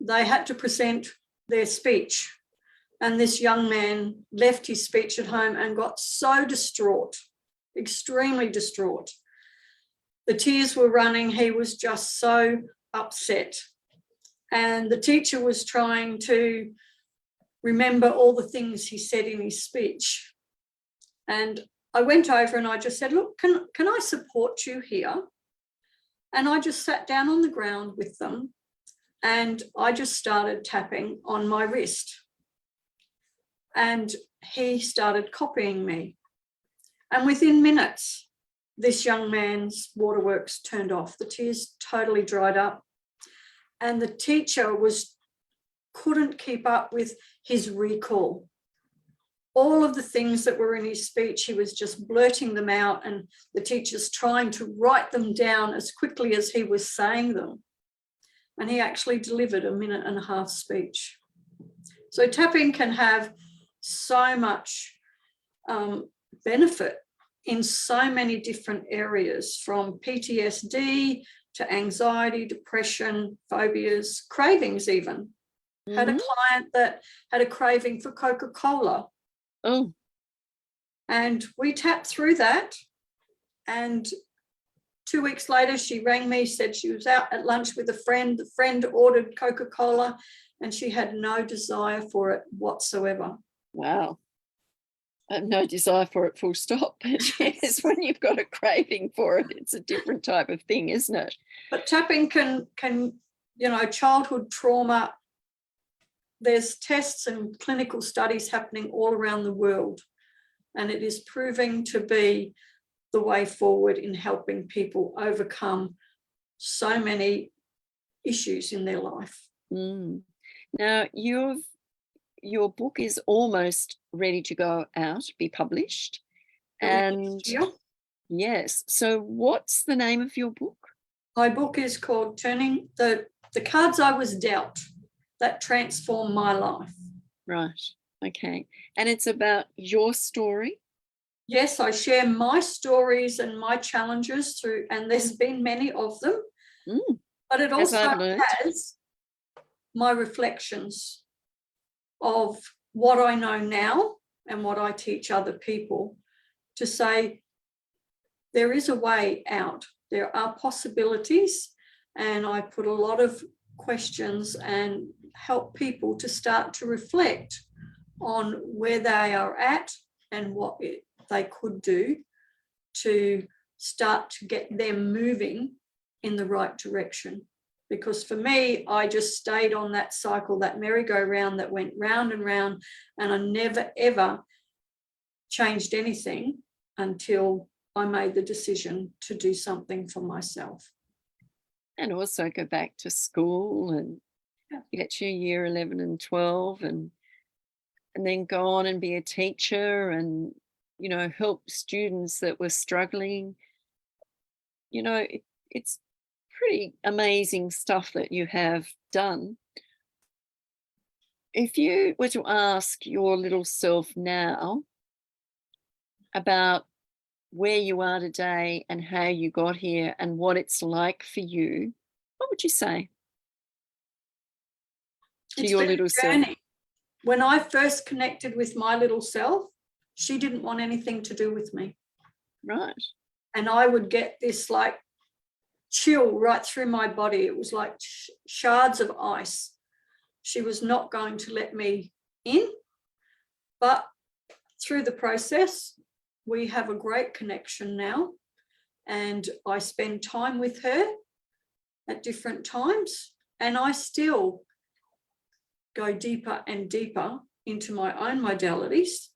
they had to present their speech. And this young man left his speech at home and got so distraught, extremely distraught. The tears were running. He was just so upset. And the teacher was trying to remember all the things he said in his speech. And I went over and I just said, look, can I support you here? And I just sat down on the ground with them and I just started tapping on my wrist. And he started copying me. And within minutes, this young man's waterworks turned off. The tears totally dried up. And the teacher couldn't keep up with his recall. All of the things that were in his speech, he was just blurting them out, and the teacher's trying to write them down as quickly as he was saying them. And he actually delivered a 1.5-minute speech. So tapping can have so much benefit in so many different areas, from PTSD to anxiety, depression, phobias, cravings even. Mm-hmm. Had a client that had a craving for Coca-Cola. Oh. And we tapped through that. And 2 weeks later, she rang me, said she was out at lunch with a friend. The friend ordered Coca-Cola and she had no desire for it whatsoever. Wow. No desire for it, full stop. But yes, when you've got a craving for it, it's a different type of thing, isn't it? But tapping can childhood trauma, there's tests and clinical studies happening all around the world, and it is proving to be the way forward in helping people overcome so many issues in their life. Now, your book is almost ready to go out, be published. And yes, so what's the name of your book? My book is called Turning the Cards I Was Dealt That Transformed My Life. Right, okay. And it's about your story? Yes, I share my stories and my challenges through, and there's been many of them, but it also has my reflections of what I know now and what I teach other people, to say there is a way out, there are possibilities, and I put a lot of questions and help people to start to reflect on where they are at and what they could do to start to get them moving in the right direction. Because for me, I just stayed on that cycle, that merry-go-round that went round and round, and I never, ever changed anything until I made the decision to do something for myself. And also go back to school and get your year 11 and 12 and then go on and be a teacher and, help students that were struggling. It's pretty amazing stuff that you have done. If you were to ask your little self now about where you are today and how you got here and what it's like for you, what would you say to your little self? When I first connected with my little self, she didn't want anything to do with me. Right. And I would get this chill right through my body. It was like shards of ice. She was not going to let me in, but through the process, we have a great connection now, and I spend time with her at different times, and I still go deeper and deeper into my own modalities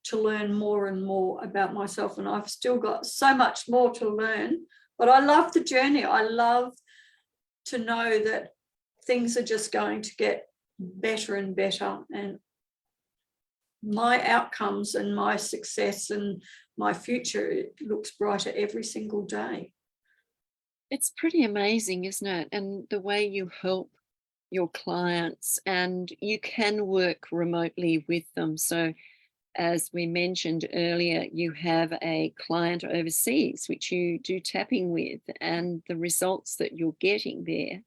to learn more and more about myself, and I've still got so much more to learn. But I love the journey. I love to know that things are just going to get better and better, and my outcomes and my success and my future, it looks brighter every single day. It's pretty amazing, isn't it? And the way you help your clients, and you can work remotely with them. So as we mentioned earlier, you have a client overseas which you do tapping with, and the results that you're getting there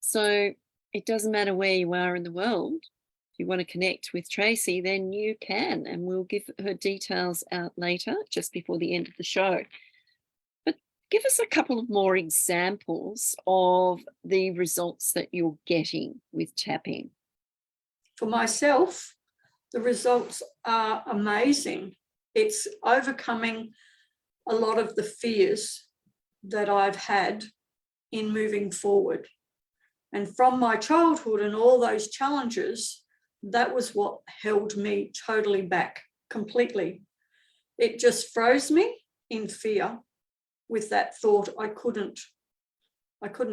So it doesn't matter where you are in the world. If you want to connect with Tracey, then you can, and we'll give her details out later, just before the end of the show. But give us a couple of more examples of the results that you're getting with tapping. For myself, the results are amazing. It's overcoming a lot of the fears that I've had in moving forward. And from my childhood and all those challenges, that was what held me totally back completely. It just froze me in fear with that thought I couldn't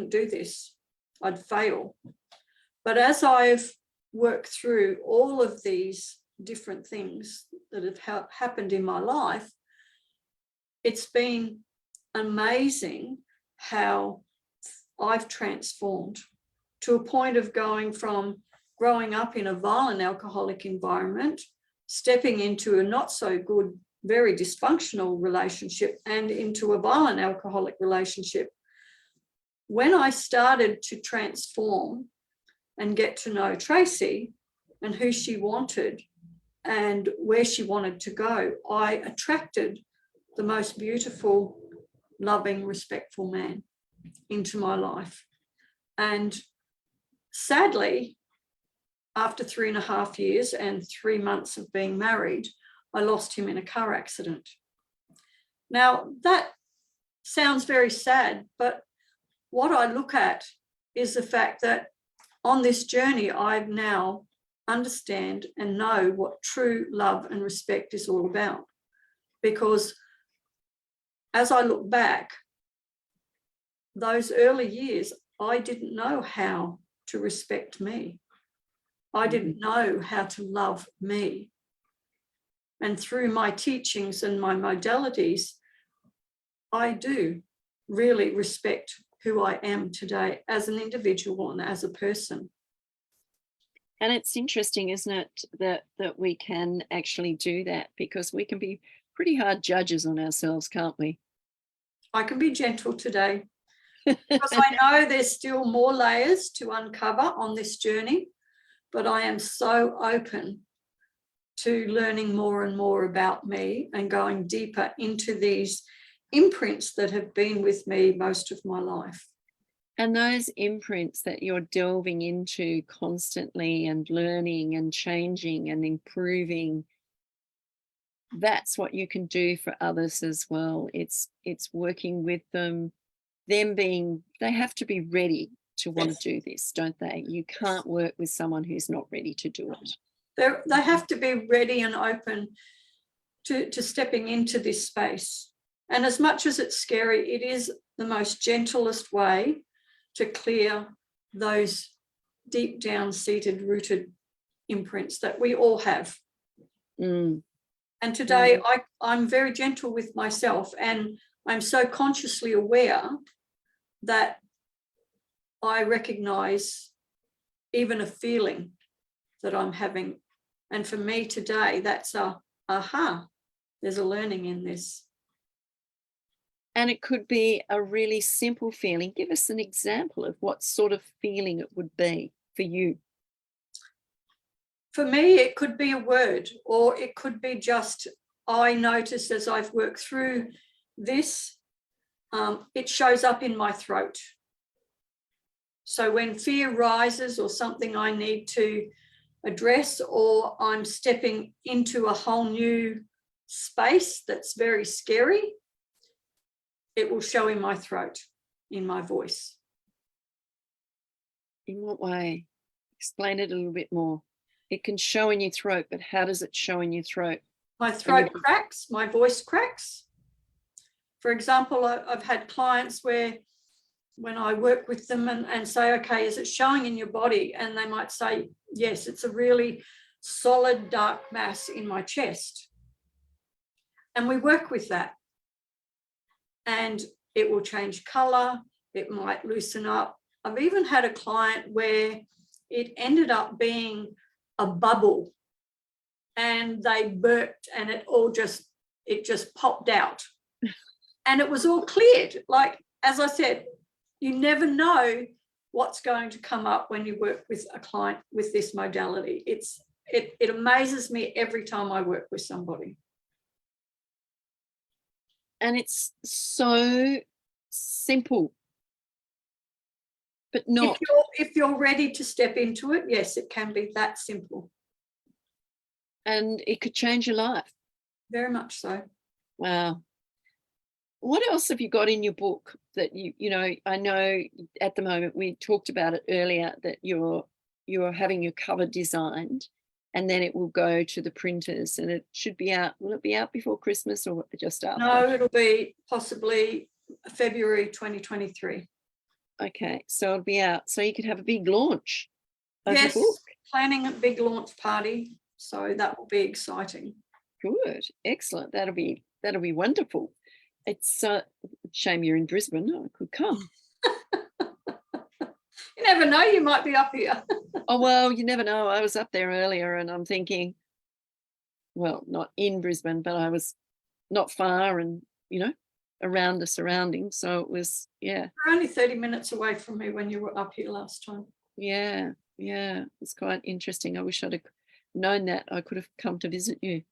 do this. I'd fail. But as I've worked through all of these different things that have happened in my life, it's been amazing how I've transformed to a point of going from growing up in a violent alcoholic environment, stepping into a not so good, very dysfunctional relationship, and into a violent alcoholic relationship. When I started to transform and get to know Tracey and who she wanted and where she wanted to go, I attracted the most beautiful, loving, respectful man into my life. And sadly, after 3.5 years and 3 months of being married, I lost him in a car accident. Now, that sounds very sad, but what I look at is the fact that on this journey, I now understand and know what true love and respect is all about. Because as I look back, those early years, I didn't know how to respect me. I didn't know how to love me. And through my teachings and my modalities, I do really respect who I am today as an individual and as a person. And it's interesting, isn't it, that we can actually do that, because we can be pretty hard judges on ourselves, can't we? I can be gentle today because I know there's still more layers to uncover on this journey, but I am so open to learning more and more about me and going deeper into these imprints that have been with me most of my life. And those imprints that you're delving into constantly and learning and changing and improving, that's what you can do for others as well. It's working with them they have to be ready to want to do this, don't they? You can't work with someone who's not ready to do it. They have to be ready and open to stepping into this space. And as much as it's scary, it is the most gentlest way to clear those deep down seated, rooted imprints that we all have. Mm. And today I'm very gentle with myself, and I'm so consciously aware that I recognize even a feeling that I'm having. And for me today, that's there's a learning in this. And it could be a really simple feeling. Give us an example of what sort of feeling it would be for you. For me, it could be a word, or it could be just, I notice as I've worked through this, it shows up in my throat. So when fear rises or something I need to address, or I'm stepping into a whole new space that's very scary, it will show in my throat, in my voice. In what way? Explain it a little bit more. It can show in your throat, but how does it show in your throat? My throat cracks, my voice cracks. For example, I've had clients where when I work with them and say, okay, is it showing in your body? And they might say, yes, it's a really solid dark mass in my chest. And we work with that. And it will change colour, it might loosen up. I've even had a client where it ended up being a bubble and they burped and it just popped out. And it was all cleared. Like, as I said, you never know what's going to come up when you work with a client with this modality. It amazes me every time I work with somebody. And it's so simple, but not. If you're ready to step into it, yes, it can be that simple. And it could change your life. Very much so. Wow. What else have you got in your book that you know, I know at the moment, we talked about it earlier, that you're having your cover designed and then it will go to the printers and it should be out. Will it be out before Christmas or just after? No, it'll be possibly February 2023. Okay, so it'll be out. So you could have a big launch of Yes, the book. planning a big launch party. So that will be exciting. Good, excellent. That'll be wonderful. It's a shame you're in Brisbane. I could come. You never know, you might be up here. Oh, well, you never know. I was up there earlier and I'm thinking, well, not in Brisbane, but I was not far and, you know, around the surroundings. So it was, yeah. You're only 30 minutes away from me when you were up here last time. Yeah, it's quite interesting. I wish I'd have known that. I could have come to visit you.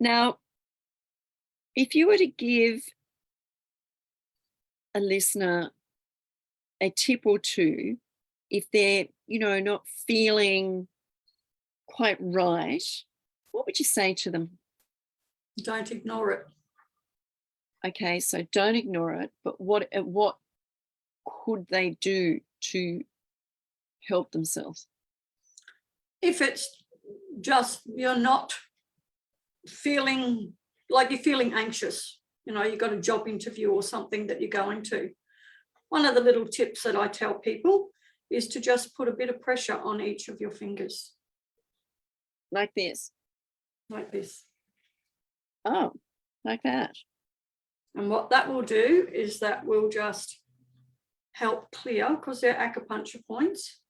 Now, if you were to give a listener a tip or two, if they're, you know, not feeling quite right, what would you say to them? Don't ignore it. Okay, so don't ignore it, but what could they do to help themselves? If it's just you're not feeling like you're feeling anxious, you know, you've got a job interview or something that you're going to, one of the little tips that I tell people is to just put a bit of pressure on each of your fingers. Like this? Like this. Oh, like that. And what that will do is that will just help clear, because they're acupuncture points,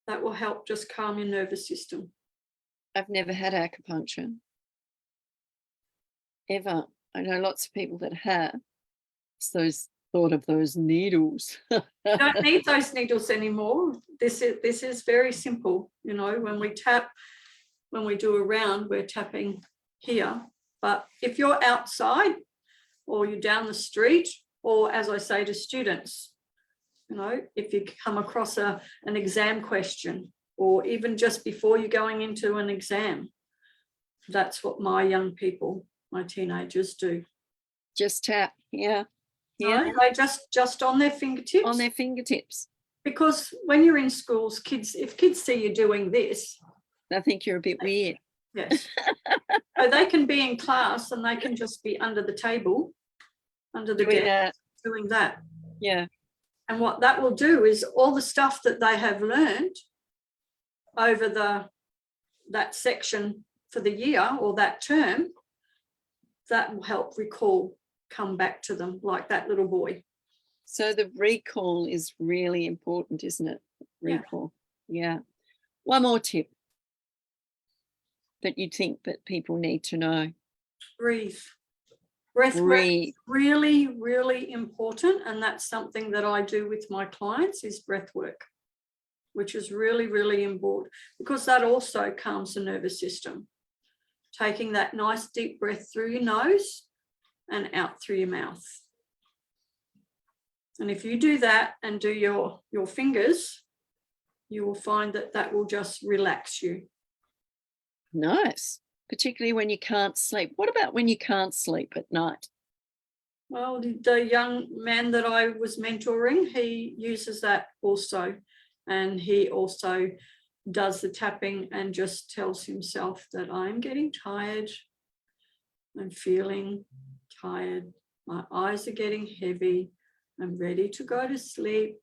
that will help just calm your nervous system. I've never had acupuncture. Ever. I know lots of people that have. So thought of those needles. You don't need those needles anymore. This is very simple. You know, when we tap, when we do a round, we're tapping here. But if you're outside or you're down the street, or as I say to students, you know, if you come across an exam question, or even just before you're going into an exam, that's what my young people, my teenagers do. Just tap, yeah. No, they just on their fingertips. On their fingertips. Because when you're in schools, if kids see you doing this, I think you're a bit weird. Yes. So they can be in class and they can just be under the table, under the desk, doing that. Yeah. And what that will do is all the stuff that they have learned over that section for the year or that term, that will help recall, come back to them, like that little boy. So the recall is really important, isn't it? Recall. Yeah. One more tip that you think that people need to know. Breathe. Breath work is really, really important. And that's something that I do with my clients, is breath work, which is really, really important, because that also calms the nervous system. Taking that nice deep breath through your nose and out through your mouth. And if you do that and do your fingers, you will find that will just relax you. Nice. Particularly when you can't sleep. What about when you can't sleep at night? Well, the young man that I was mentoring, he uses that also. And he also does the tapping and just tells himself that I'm getting tired. I'm feeling tired. My eyes are getting heavy. I'm ready to go to sleep.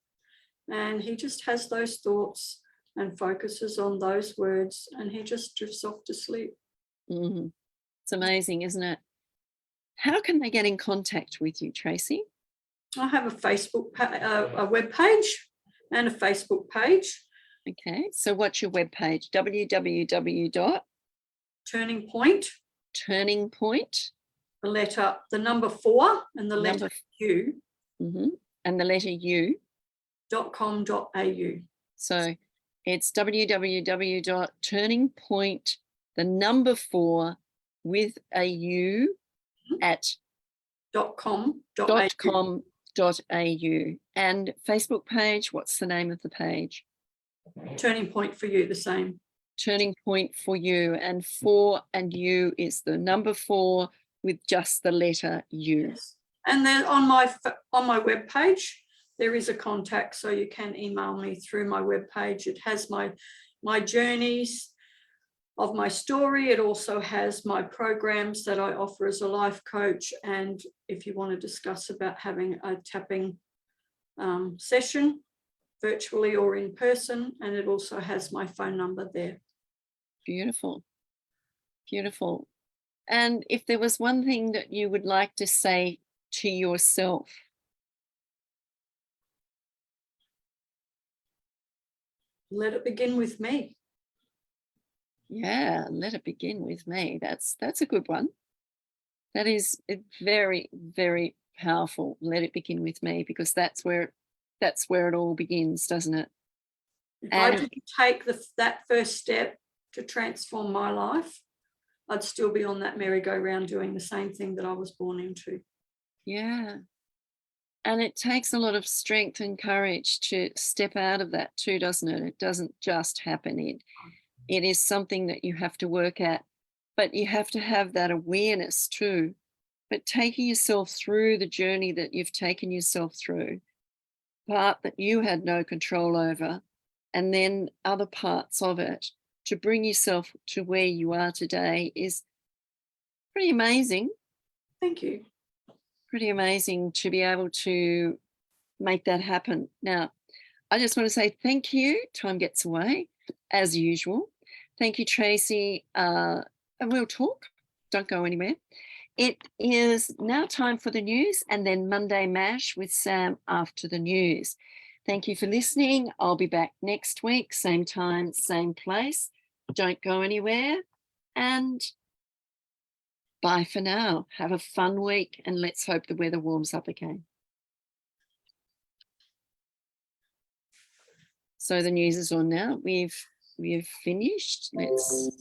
And he just has those thoughts and focuses on those words, and he just drifts off to sleep. Mm-hmm. It's amazing, isn't it? How can they get in contact with you, Tracey? I have a Facebook, a web page and a Facebook page. Okay, so what's your web page? www. Turning Point. Turning Point. The number 4 and the letter U. Mm-hmm. And the letter U. So it's www.turningpoint, the number 4 with a U at .com.au. And Facebook page, what's the name of the page? Turning Point for You, the same. Turning Point for You, and 4 and U is the number 4 with just the letter U. Yes. And then on my web page, there is a contact, so you can email me through my web page. It has my journeys of my story. It also has my programs that I offer as a life coach, and if you want to discuss about having a tapping session virtually or in person, and it also has my phone number there. Beautiful. Beautiful. And if there was one thing that you would like to say to yourself? Let it begin with me. Yeah, let it begin with me. That's a good one. That is very, very powerful. Let it begin with me, because that's where it all begins, doesn't it? If I didn't take that first step to transform my life, I'd still be on that merry-go-round doing the same thing that I was born into. Yeah. And it takes a lot of strength and courage to step out of that too, doesn't it? It doesn't just happen. It is something that you have to work at, but you have to have that awareness too. But taking yourself through the journey that you've taken yourself through, part that you had no control over, and then other parts of it, to bring yourself to where you are today is pretty amazing. Thank you. Pretty amazing to be able to make that happen. Now, I just want to say thank you. Time gets away, as usual. Thank you, Tracey. And we'll talk. Don't go anywhere. It is now time for the news, and then Monday Mash with Sam after the news. Thank you for listening. I'll be back next week, same time, same place. Don't go anywhere. And bye for now. Have a fun week, and let's hope the weather warms up again. So the news is on now. We've finished. Let's